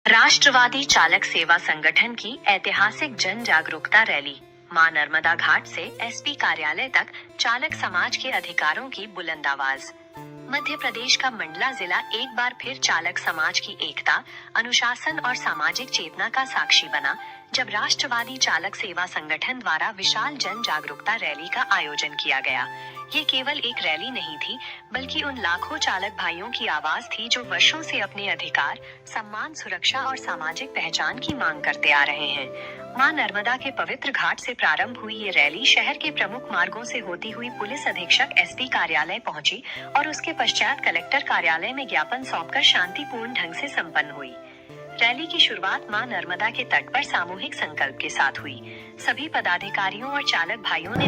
राष्ट्रवादी चालक सेवा संगठन की ऐतिहासिक जन जागरूकता रैली मां नर्मदा घाट से एसपी कार्यालय तक चालक समाज के अधिकारों की बुलंद आवाज। मध्य प्रदेश का मंडला जिला एक बार फिर चालक समाज की एकता, अनुशासन और सामाजिक चेतना का साक्षी बना, जब राष्ट्रवादी चालक सेवा संगठन द्वारा विशाल जन जागरूकता रैली का आयोजन किया गया। ये केवल एक रैली नहीं थी, बल्कि उन लाखों चालक भाइयों की आवाज थी जो वर्षों से अपने अधिकार, सम्मान, सुरक्षा और सामाजिक पहचान की मांग करते आ रहे हैं। मां नर्मदा के पवित्र घाट से प्रारंभ हुई ये रैली शहर के प्रमुख मार्गों से होती हुई पुलिस अधीक्षक एसपी कार्यालय पहुंची और उसके पश्चात कलेक्टर कार्यालय में ज्ञापन सौंपकर शांतिपूर्ण ढंग से संपन्न हुई। रैली की शुरुआत मां नर्मदा के तट पर सामूहिक संकल्प के साथ हुई। सभी पदाधिकारियों और चालक भाइयों ने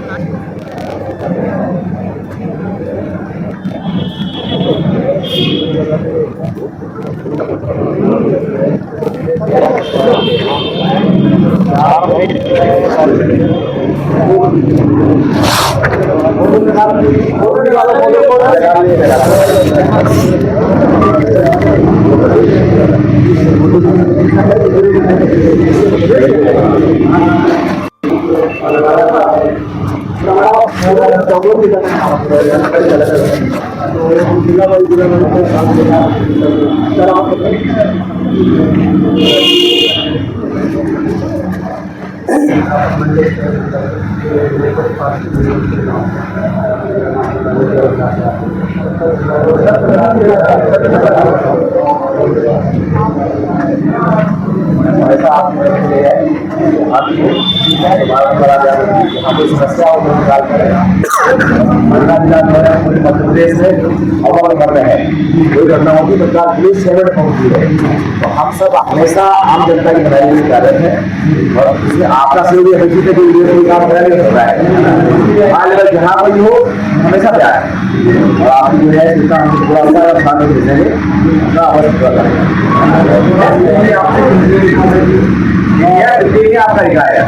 मध्य प्रदेश से अवगत कर रहे हैं। कोई घटना होगी तो पुलिस शहर में पहुंची है, तो हम सब हमेशा आम जनता की भलाई में कर रहे हैं और इसमें आपका सहयोग है कि कोई काम नहीं हो रहा है। मान लीजिए जहाँ कोई हो हमेशा प्यार है और आप जो है जितना आपका रिकाया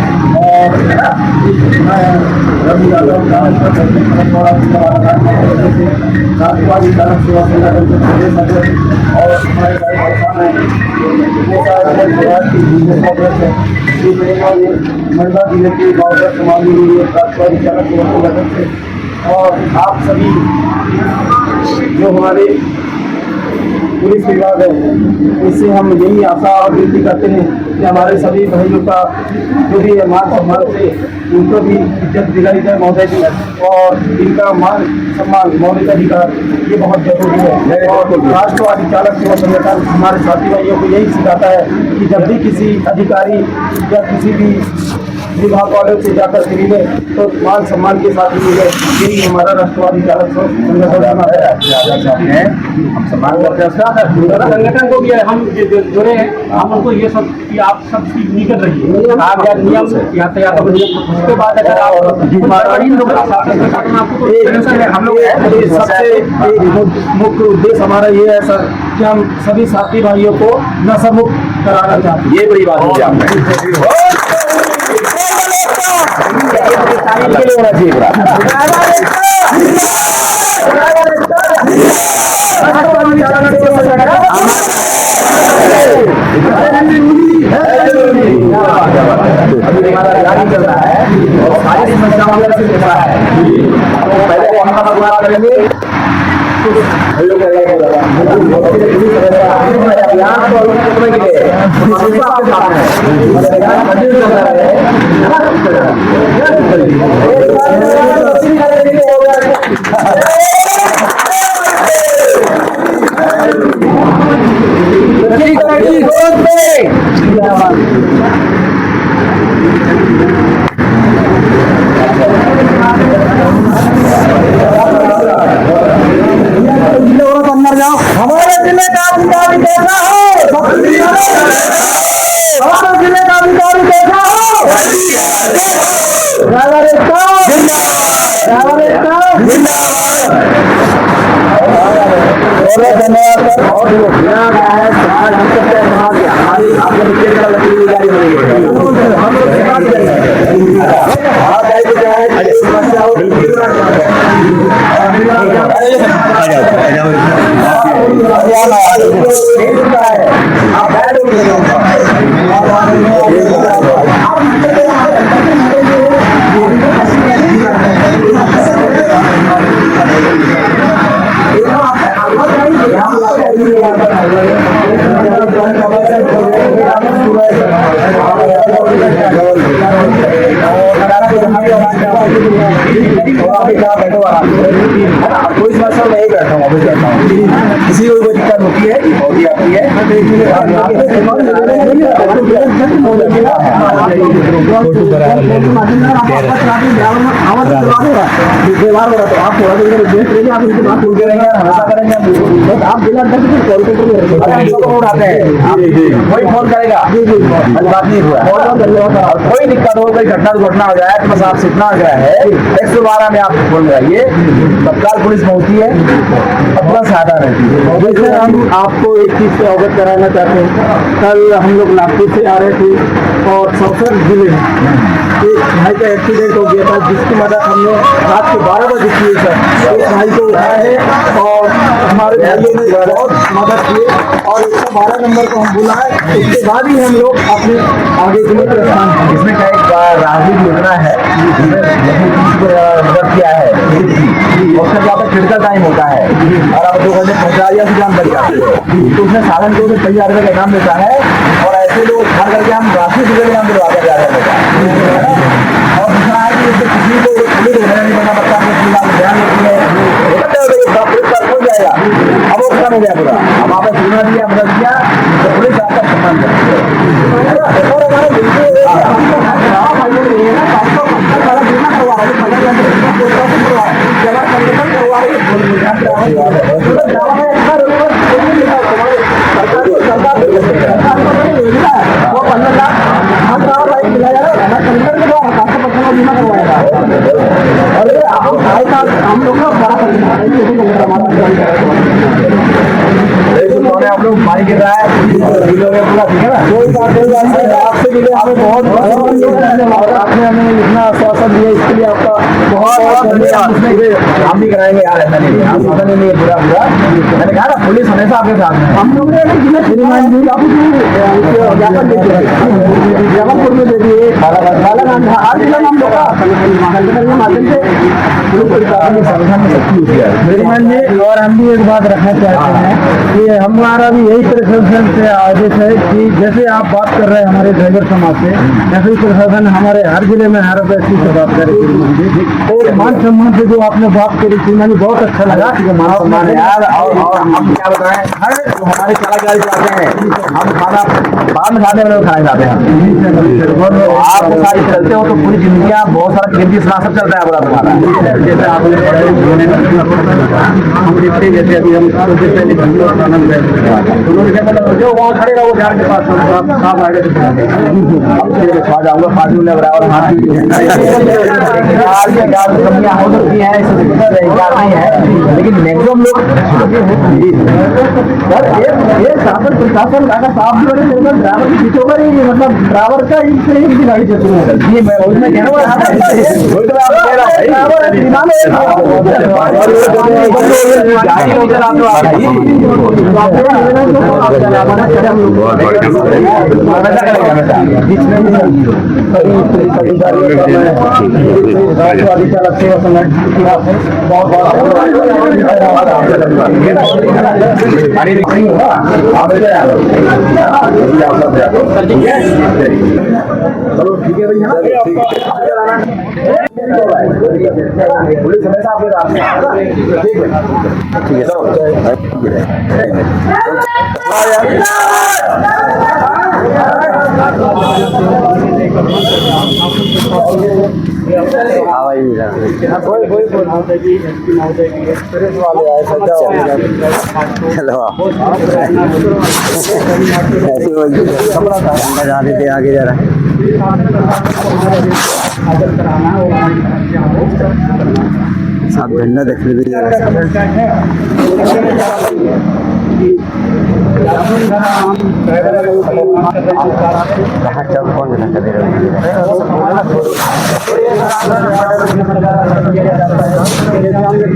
राष्ट्रवादी चालक सेवा संगठन और मंडला जिले के गाँव समाज राष्ट्रवादी चालक सेवा संगठन से और आप सभी जो हमारे पुलिस विभाग है, इससे हम यही आशा और विनती करते हैं कि हमारे सभी भाइयों का जो भी मान सम्मान से उनको भी इज्जत दिलाई जाए महोदय जी, और इनका मान सम्मान मौलिक अधिकार ये बहुत जरूरी है। और राष्ट्रवादी चालक सेवा संगठन हमारे साथी भाइयों को यही सिखाता है कि जब भी किसी अधिकारी या किसी भी विभाग वालों से जाकर मिले तो मान सम्मान के साथ मिले। यही हमारा राष्ट्रवादी चालक संगठन है। हम सम्मान करते हैं संगठन को भी हम जुड़े हैं। हम उनको ये सब कि आप सब निकल रही है आप या नियम यातायात उसके बाद अगर आप हम लोग सबसे मुख्य उद्देश्य हमारा ये है सर कि हम सभी साथी भाइयों को नशा मुक्त कराना चाहते हैं। ये बड़ी बात होगी होना चाहिए। अभी हमारा जारी चल रहा है और सारी समस्याओं से चल रहा है, तो पहले हम शुरुआत करेंगे हमारे जिले का अधिकारी कैसा हो, हमारे जिले का अधिकारी कैसा हो, ड्राइवर आप आप थोड़ा देर देख रहे आप इनकी बात सुन के रहेंगे, हमेशा करेंगे आप बिना डर के कॉल करके उड़ाते हैं, कोई फोन करेगा बात नहीं हुआ, कोई दिक्कत हो, कोई घटना हो जाए, तो साफ सूचना हो गया है 112 में आप फोन लगाइए, तत्काल पुलिस पहुंचती है, अपना सहायता रहती है। वैसे हम आपको एक चीज से अवगत कराना चाहते हैं, कल हम लोग नागपुर से आ रहे थे और सौसर जिले एक भाई का एक्सीडेंट हो गया था, जिसकी मदद हमने रात के 12 बजे की है सर। एक भाई को उठाया है और हमारे भाइयों ने बहुत मदद की और 112 नंबर को हम बुलाए, उसके बाद ही हम लोग अपने आगे के लिए प्रस्थान किए। इसमें क्या एक राहगीर योजना है जिसमें मदद किया है, उसका यहाँ पर क्रिटिकल टाइम होता है और अब 2 घंटे पहुँचा या जान बच जाती है, तो उसमें साधन को 50,000 रुपये का इनाम देता है और ऐसे लोग घर करके हम राशि के इनाम दिलवाते हैं ज़्यादा। और दूसरा है कि इससे किसी को पुलिस होने नहीं बना बच्चा ध्यान रखिए हो जाएगा, अब वो खत्म हो गया पूरा, अब आपने सुना दिया मदद किया तो पुलिस आपका सम्मान करेगी। हम लोग आप लोग मारी गिर रहा है पूरा, ठीक है ना, कोई बात आपसे मिले हमें बहुत और आपने हमें इतना आश्वासन दिया, इसके लिए आपका बहुत धन्यवाद। हम भी कराएंगे यार, ऐसा नहीं है, आप साधन नहीं है पूरा मैंने कहा ना पुलिस हमेशा आपके साथ है। हम लोग जबलपुर में दे दिए और हम भी एक बात रखना चाहते हैं कि हमारा भी यही प्रशासन से आदेश है कि जैसे आप बात कर रहे हैं हमारे ड्राइवर समाज से, ऐसे ही प्रशासन हमारे हर जिले में हर व्यक्ति से बात करे और मान सम्मान से जो आपने बात करी श्रीमान, बहुत अच्छा लगा। मान सम्मान यार, और हम क्या बताएं, हर हमारे कलाकार जाते हैं, हम खाना बाद में खाते हैं, खाने जाते हैं, आप सारी चलते हो तो पूरी जिंदगी बहुत सारा कीमती सामान सब चलता है पूरा तुम्हारा। जैसे आपने हम देखते जैसे अभी हम जो वहाँ खड़े रहो झाड़ के पास आप आगे खा जाऊंगा, पार्टी में बराबर हाथ कमियाँ हो सकती है, नहीं है, लेकिन मैक्सिमम लोग शासन प्रशासन अगर साफ भी बने ड्राइवर की पीछे होगा नहीं, मतलब ड्राइवर का ही गाड़ी चलती है, मैं उसमें चलो ठीक है भैया, पुलिस हमेशा आपके साथ है, ठीक है आगे जा रहा है साहब झंडा देखने भी जा रहा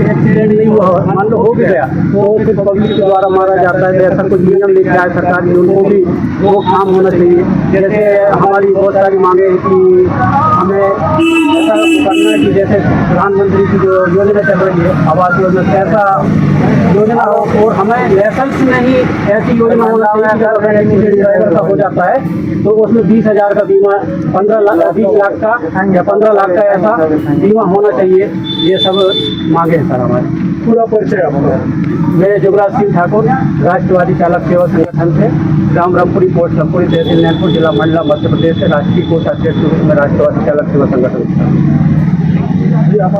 एक्सीडेंट नहीं हुआ, मान लो हो गया तो फिर पब्लिक के द्वारा मारा जाता है, ऐसा कुछ नियम लेके आए सरकार की, उनको भी वो काम होना चाहिए। जैसे हमारी बहुत सारी मांगे हैं कि हमें ऐसा करना है कि जैसे प्रधानमंत्री की जो योजना चल रही है आवास योजना, ऐसा योजना हो और हमें लाइसेंस में ही ऐसी योजना होना चाहिए अगर एक्सीडेंट ड्राइवर का हो जाता है तो उसमें 20,000 का बीमा, 15 लाख 20 लाख का या 15 लाख का ऐसा बीमा होना चाहिए। ये सब मांगे हैं सर हमारे। पूरा परिचय आपका। मैं जुगराज सिंह ठाकुर, राष्ट्रवादी चालक सेवा संगठन से ग्राम रामपुरी पोस्ट लमपुरी तहसील नैनपुर जिला मंडला मध्य प्रदेश से राष्ट्रीय कोषाध्यक्ष के रूप में राष्ट्रवादी चालक सेवा संगठन। जी आप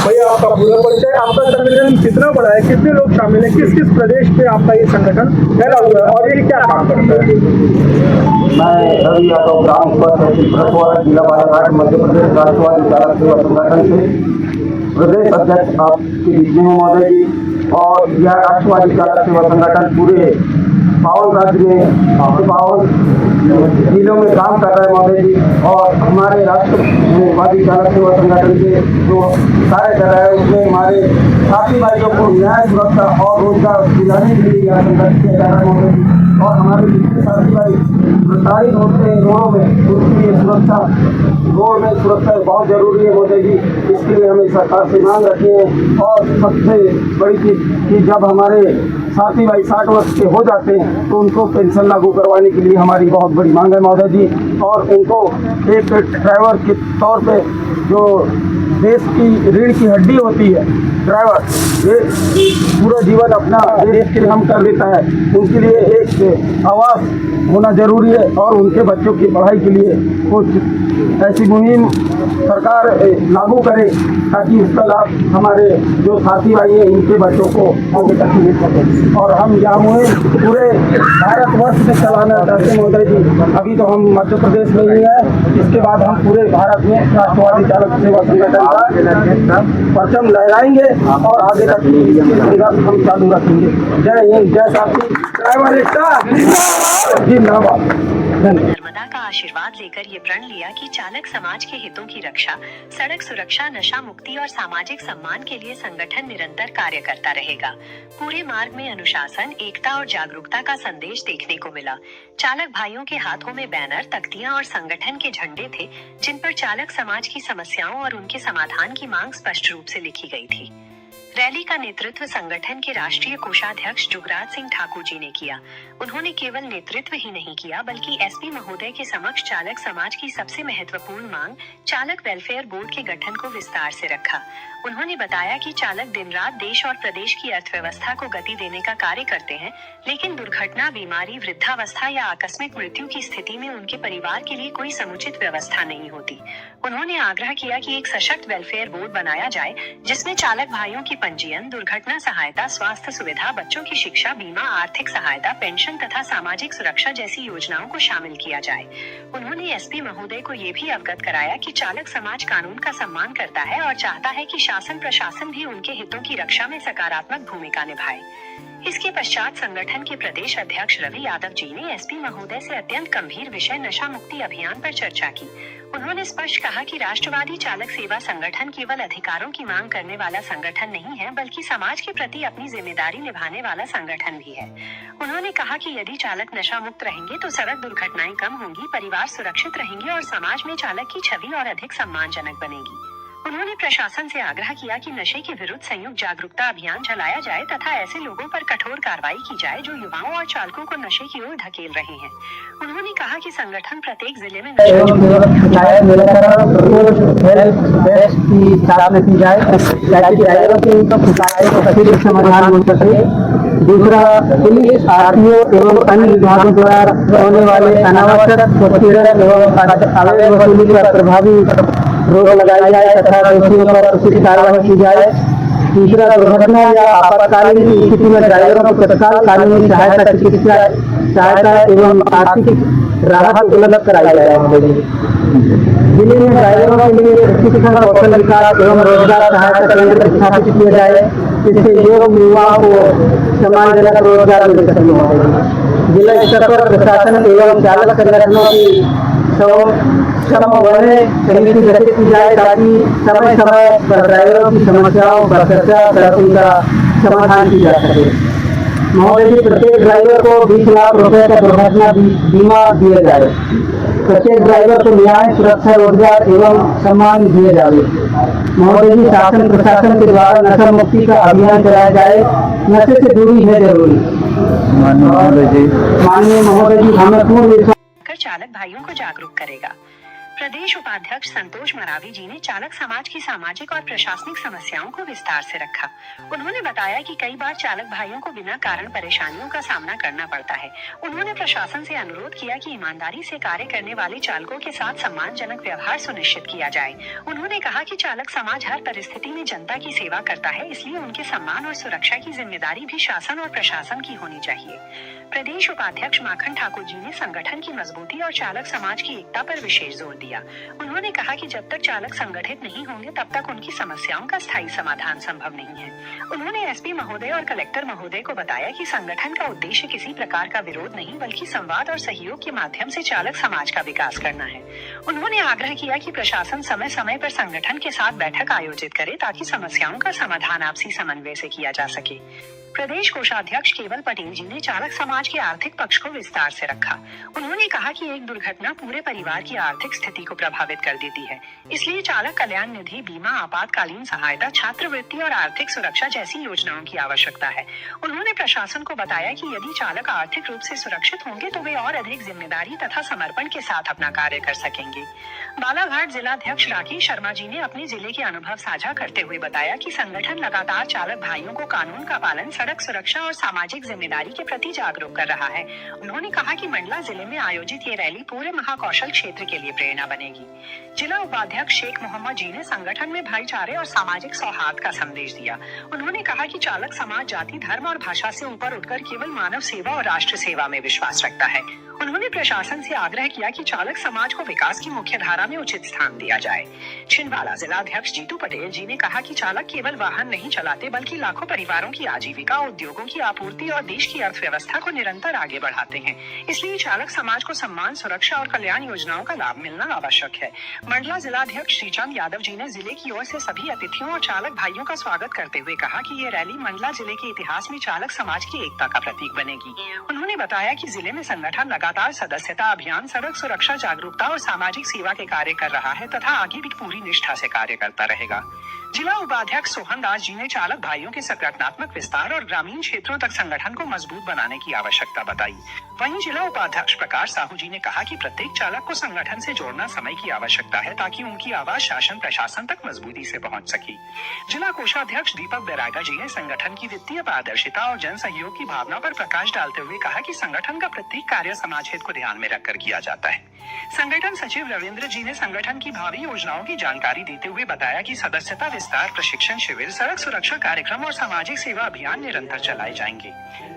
भैया आपका पूरा परिचय, आपका संगठन कितना बड़ा है, कितने लोग शामिल हैं, किस किस प्रदेश पे आपका ये संगठन फैला हुआ है और ये क्या काम करता है? मैं रवि यादव, ग्राम तहसील परसवाड़ा, जिला बालाघाट, मध्य प्रदेश, राष्ट्रवादी चालक सेवा संगठन से प्रदेश अध्यक्ष आपके बीच में हूँ महोदय जी। और यह राष्ट्रवादी चालक सेवा संगठन पूरे पावन राज्य में पावन जिलों में काम कर रहे हैं महोदय जी। और हमारे राष्ट्रवादी चालक सेवा संगठन के जो कार्य कर रहे हैं उसमें हमारे साथी भाइयों को न्याय, सुरक्षा और रोजगार दिलाने के लिए यह संगठन किया जा रहा है महोदय जी। और हमारे जितने साथी भाई प्रताड़ित होते हैं रोडों में, उनके लिए सुरक्षा, रोड में सुरक्षा बहुत जरूरी है महोदय जी। इसके लिए हमें सरकार से मांग रखी है। और सबसे बड़ी चीज़ कि जब हमारे साथी भाई 60 वर्ष के हो जाते हैं तो उनको पेंशन लागू करवाने के लिए हमारी बहुत बड़ी मांग है महोदय जी। और उनको एक ड्राइवर के तौर पे जो देश की रीढ़ की हड्डी होती है ड्राइवर, ये पूरा जीवन अपना देश के लिए हम कर देता है, उनके लिए एक आवास होना जरूरी है। और उनके बच्चों की पढ़ाई के लिए कुछ ऐसी मुहिम सरकार लागू करे ताकि उसका लाभ हमारे जो साथी भाई हैं इनके बच्चों को आगे तक मिल सके। और हम यह मुहिम पूरे भारतवर्ष में चलाना चाहते हैं महोदय जी। अभी तो हम मध्य प्रदेश में ही हैं, इसके बाद हम पूरे भारत में राष्ट्रवादी चालक सेवा संगठन का परचम लहराएंगे और आगे तक संघर्ष हम चालू रखेंगे। जय हिंद, जय साथी, ड्राइवर एकता जिंदाबाद। नर्मदा का आशीर्वाद लेकर ये प्रण लिया कि चालक समाज के हितों की रक्षा, सड़क सुरक्षा, नशा मुक्ति और सामाजिक सम्मान के लिए संगठन निरंतर कार्य करता रहेगा। पूरे मार्ग में अनुशासन, एकता और जागरूकता का संदेश देखने को मिला। चालक भाइयों के हाथों में बैनर, तख्तियां और संगठन के झंडे थे, जिन पर चालक समाज की समस्याओं और उनके समाधान की मांग स्पष्ट रूप से लिखी गई थी। रैली का नेतृत्व संगठन के राष्ट्रीय कोषाध्यक्ष जुगराज सिंह ठाकुर जी ने किया। उन्होंने केवल नेतृत्व ही नहीं किया बल्कि एसपी महोदय के समक्ष चालक समाज की सबसे महत्वपूर्ण मांग, चालक वेलफेयर बोर्ड के गठन को विस्तार से रखा। उन्होंने बताया कि चालक दिन रात देश और प्रदेश की अर्थव्यवस्था को गति देने का कार्य करते हैं, लेकिन दुर्घटना, बीमारी, वृद्धावस्था या आकस्मिक मृत्यु की स्थिति में उनके परिवार के लिए कोई समुचित व्यवस्था नहीं होती। उन्होंने आग्रह किया कि एक सशक्त वेलफेयर बोर्ड बनाया जाए जिसमें चालक भाइयों की पंजीयन, दुर्घटना सहायता, स्वास्थ्य सुविधा, बच्चों की शिक्षा, बीमा, आर्थिक सहायता, पेंशन तथा सामाजिक सुरक्षा जैसी योजनाओं को शामिल किया जाए। उन्होंने एसपी महोदय को ये भी अवगत कराया कि चालक समाज कानून का सम्मान करता है और चाहता है कि शासन प्रशासन भी उनके हितों की रक्षा में सकारात्मक भूमिका निभाए। इसके पश्चात संगठन के प्रदेश अध्यक्ष रवि यादव जी ने एसपी महोदय से अत्यंत गंभीर विषय नशा मुक्ति अभियान पर चर्चा की। उन्होंने स्पष्ट कहा कि राष्ट्रवादी चालक सेवा संगठन केवल अधिकारों की मांग करने वाला संगठन नहीं है बल्कि समाज के प्रति अपनी जिम्मेदारी निभाने वाला संगठन भी है। उन्होंने कहा कि यदि चालक नशा मुक्त रहेंगे तो सड़क दुर्घटनाएं कम होंगी, परिवार सुरक्षित रहेंगे और समाज में चालक की छवि और अधिक सम्मानजनक बनेगी। उन्होंने प्रशासन से आग्रह किया कि नशे के विरुद्ध संयुक्त जागरूकता अभियान चलाया जाए तथा ऐसे लोगों पर कठोर कार्रवाई की जाए जो युवाओं और चालकों को नशे की ओर धकेल रहे हैं। उन्होंने कहा कि संगठन प्रत्येक जिले में नशा की स्थापना की जाए ताकि ड्राइवरों की शिकायतों का सही समाधान हो सके। दूसरा, पुलिस, आरटीओ एवं अन्य विभागों द्वारा होने वाले अनावश्यक उत्पीड़न एवं अवैध वसूली पर प्रभावी रोक लगाई जाए तथा दोषियों पर उचित कार्रवाई की जाए। तीसरा, दुर्घटना या आपातकालीन की स्थिति में ड्राइवरों को तत्काल कानूनी सहायता, चिकित्सा सहायता एवं आर्थिक राहत उपलब्ध कराई जाए। जिले में ड्राइवरों के लिए प्रशिक्षण, कौशल विकास एवं रोजगार सहायता केंद्र स्थापित किए जाए जिससे योग्य युवाओं को सम्मानजनक रोजगार मिल सके। जिला स्तर पर प्रशासन एवं चालक संगठनों की समन्वय समिति गठित की जाए ताकि समय समय पर ड्राइवरों की समस्याओं पर चर्चा कर उनका समाधान किया जा सके। महोदय जी, प्रत्येक ड्राइवर को 20 लाख रुपए का दुर्घटना बीमा दिया जाए। प्रत्येक ड्राइवर को न्याय, सुरक्षा, रोजगार एवं सम्मान दिए जाए। महोदय जी, शासन प्रशासन के द्वारा नशा मुक्ति का अभियान चलाया जाए। नशे से दूरी है जरूरी। माननीय महोदय जी, हमें पूर्ण चालक भाइयों को जागरूक करेगा। प्रदेश उपाध्यक्ष संतोष मरावी जी ने चालक समाज की सामाजिक और प्रशासनिक समस्याओं को विस्तार से रखा। उन्होंने बताया कि कई बार चालक भाइयों को बिना कारण परेशानियों का सामना करना पड़ता है। उन्होंने प्रशासन से अनुरोध किया कि ईमानदारी से कार्य करने वाले चालकों के साथ सम्मानजनक व्यवहार सुनिश्चित किया जाए। उन्होंने कहा कि चालक समाज हर परिस्थिति में जनता की सेवा करता है, इसलिए उनके सम्मान और सुरक्षा की जिम्मेदारी भी शासन और प्रशासन की होनी चाहिए। प्रदेश उपाध्यक्ष माखन ठाकुर जी ने संगठन की मजबूती और चालक समाज की एकता पर विशेष जोर दिया। उन्होंने कहा कि जब तक चालक संगठित नहीं होंगे तब तक उनकी समस्याओं का स्थायी समाधान संभव नहीं है। उन्होंने एसपी महोदय और कलेक्टर महोदय को बताया कि संगठन का उद्देश्य किसी प्रकार का विरोध नहीं बल्कि संवाद और सहयोग के माध्यम से चालक समाज का विकास करना है। उन्होंने आग्रह किया कि प्रशासन समय समय पर संगठन के साथ बैठक आयोजित करे ताकि समस्याओं का समाधान आपसी समन्वय से किया जा सके। प्रदेश कोषाध्यक्ष केवल पटेल जी ने चालक समाज के आर्थिक पक्ष को विस्तार से रखा। उन्होंने कहा कि एक दुर्घटना पूरे परिवार की आर्थिक स्थिति को प्रभावित कर देती है, इसलिए चालक कल्याण निधि, बीमा, आपातकालीन सहायता, छात्रवृत्ति और आर्थिक सुरक्षा जैसी योजनाओं की आवश्यकता है। उन्होंने प्रशासन को बताया कि यदि चालक आर्थिक रूप से सुरक्षित होंगे तो वे और अधिक जिम्मेदारी तथा समर्पण के साथ अपना कार्य कर सकेंगे। बालाघाट जिलाध्यक्ष राकेश शर्मा जी ने अपने जिले के अनुभव साझा करते हुए बताया कि संगठन लगातार चालक भाइयों को कानून का पालन, सड़क सुरक्षा और सामाजिक जिम्मेदारी के प्रति जागरूक कर रहा है। उन्होंने कहा कि मंडला जिले में आयोजित ये रैली पूरे महाकौशल क्षेत्र के लिए प्रेरणा बनेगी। जिला उपाध्यक्ष शेख मोहम्मद जी ने संगठन में भाईचारे और सामाजिक सौहार्द का संदेश दिया। उन्होंने कहा कि चालक समाज जाति, धर्म और भाषा से ऊपर उठकर केवल मानव सेवा और राष्ट्र सेवा में विश्वास रखता है। उन्होंने प्रशासन से आग्रह किया कि चालक समाज को विकास की मुख्य धारा में उचित स्थान दिया जाए। छिंदवाड़ा जिलाध्यक्ष जीतू पटेल जी ने कहा कि चालक केवल वाहन नहीं चलाते बल्कि लाखों परिवारों की आजीविका, उद्योगों की आपूर्ति और देश की अर्थव्यवस्था को निरंतर आगे बढ़ाते हैं। इसलिए चालक समाज को सम्मान, सुरक्षा और कल्याण योजनाओं का लाभ मिलना आवश्यक है। मंडला जिलाध्यक्ष श्रीचंद यादव जी ने जिले की ओर से सभी अतिथियों और चालक भाइयों का स्वागत करते हुए कहा कि ये रैली मंडला जिले के इतिहास में चालक समाज की एकता का प्रतीक बनेगी। उन्होंने बताया कि जिले में संगठन लगातार सदस्यता अभियान, सड़क सुरक्षा जागरूकता और सामाजिक सेवा के कार्य कर रहा है तथा आगे भी पूरी निष्ठा से कार्य करता रहेगा। जिला उपाध्यक्ष सोहन दास जी ने चालक भाइयों के संगठनात्मक विस्तार और ग्रामीण क्षेत्रों तक संगठन को मजबूत बनाने की आवश्यकता बताई। वहीं जिला उपाध्यक्ष प्रकाश साहू जी ने कहा कि प्रत्येक चालक को संगठन से जोड़ना समय की आवश्यकता है ताकि उनकी आवाज शासन प्रशासन तक मजबूती से पहुंच सके। जिला कोषाध्यक्ष दीपक बैरागा जी ने संगठन की वित्तीय पारदर्शिता और जन सहयोग की भावना पर प्रकाश डालते हुए कहा कि संगठन का प्रत्येक कार्य समाज हित को ध्यान में रखकर किया जाता है। संगठन सचिव रविंद्र जी ने संगठन की भावी योजनाओं की जानकारी देते हुए बताया कि सदस्यता विस्तार, प्रशिक्षण शिविर, सड़क सुरक्षा कार्यक्रम और सामाजिक सेवा अभियान निरंतर चलाए जाएंगे।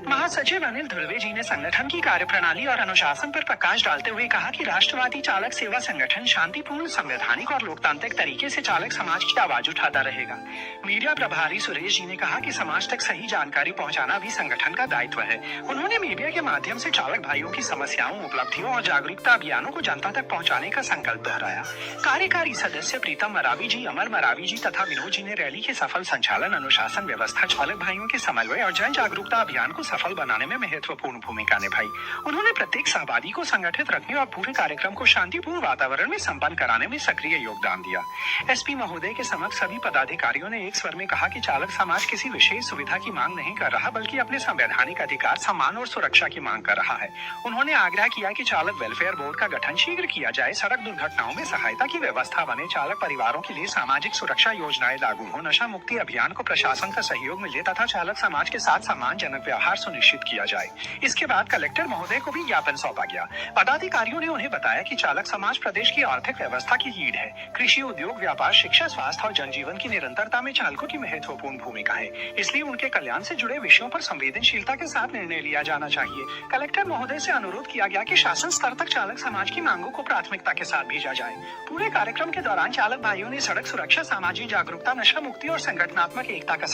महासचिव अनिल धुर्वे जी ने संगठन की कार्यप्रणाली और अनुशासन पर प्रकाश डालते हुए कहा कि राष्ट्रवादी चालक सेवा संगठन शांतिपूर्ण, संवैधानिक और लोकतांत्रिक तरीके से चालक समाज की आवाज उठाता रहेगा। मीडिया प्रभारी सुरेश जी ने कहा कि समाज तक सही जानकारी पहुंचाना भी संगठन का दायित्व है। उन्होंने मीडिया के माध्यम से चालक भाइयों की समस्याओं, उपलब्धियों और जागरूकता अभियानों को जनता तक पहुंचाने का संकल्प दोहराया। कार्यकारी सदस्य प्रीतम मरावी जी, अमर मरावी जी तथा विनोद जी ने रैली के सफल संचालन, अनुशासन व्यवस्था, चालक भाइयों के समन्वय और जन जागरूकता अभियान को सफल बनाने में महत्वपूर्ण भूमिका निभाई। उन्होंने प्रत्येक सहभागी को संगठित रखने और पूरे कार्यक्रम को शांतिपूर्ण वातावरण में संपन्न कराने में सक्रिय योगदान दिया। एसपी महोदय के समक्ष सभी पदाधिकारियों ने एक स्वर में कहा कि चालक समाज किसी विशेष सुविधा की मांग नहीं कर रहा बल्कि अपने संवैधानिक अधिकार, सम्मान और सुरक्षा की मांग कर रहा है। उन्होंने आग्रह किया कि चालक वेलफेयर बोर्ड का गठन शीघ्र किया जाए, सड़क दुर्घटनाओं में सहायता की व्यवस्था बने, चालक परिवारों के लिए सामाजिक सुरक्षा योजनाएं लागू हो, नशा मुक्ति अभियान को प्रशासन का सहयोग मिले तथा चालक समाज के साथ सम्मानजनक व्यवहार सुनिश्चित किया जाए। इसके बाद कलेक्टर महोदय को भी ज्ञापन सौंपा गया। पदाधिकारियों ने उन्हें बताया कि चालक समाज प्रदेश की आर्थिक व्यवस्था की रीढ़ है। कृषि, उद्योग, व्यापार, शिक्षा, स्वास्थ्य और जनजीवन की निरंतरता में चालकों की महत्वपूर्ण भूमिका है, इसलिए उनके कल्याण से जुड़े विषयों पर संवेदनशीलता के साथ निर्णय लिया जाना चाहिए। कलेक्टर महोदय से अनुरोध किया गया कि शासन स्तर तक चालक समाज की मांगों को प्राथमिकता के साथ भेजा जाए। पूरे कार्यक्रम के दौरान चालक भाइयों ने सड़क सुरक्षा, सामाजिक जागरूकता, नशा मुक्ति और संगठनात्मक एकता का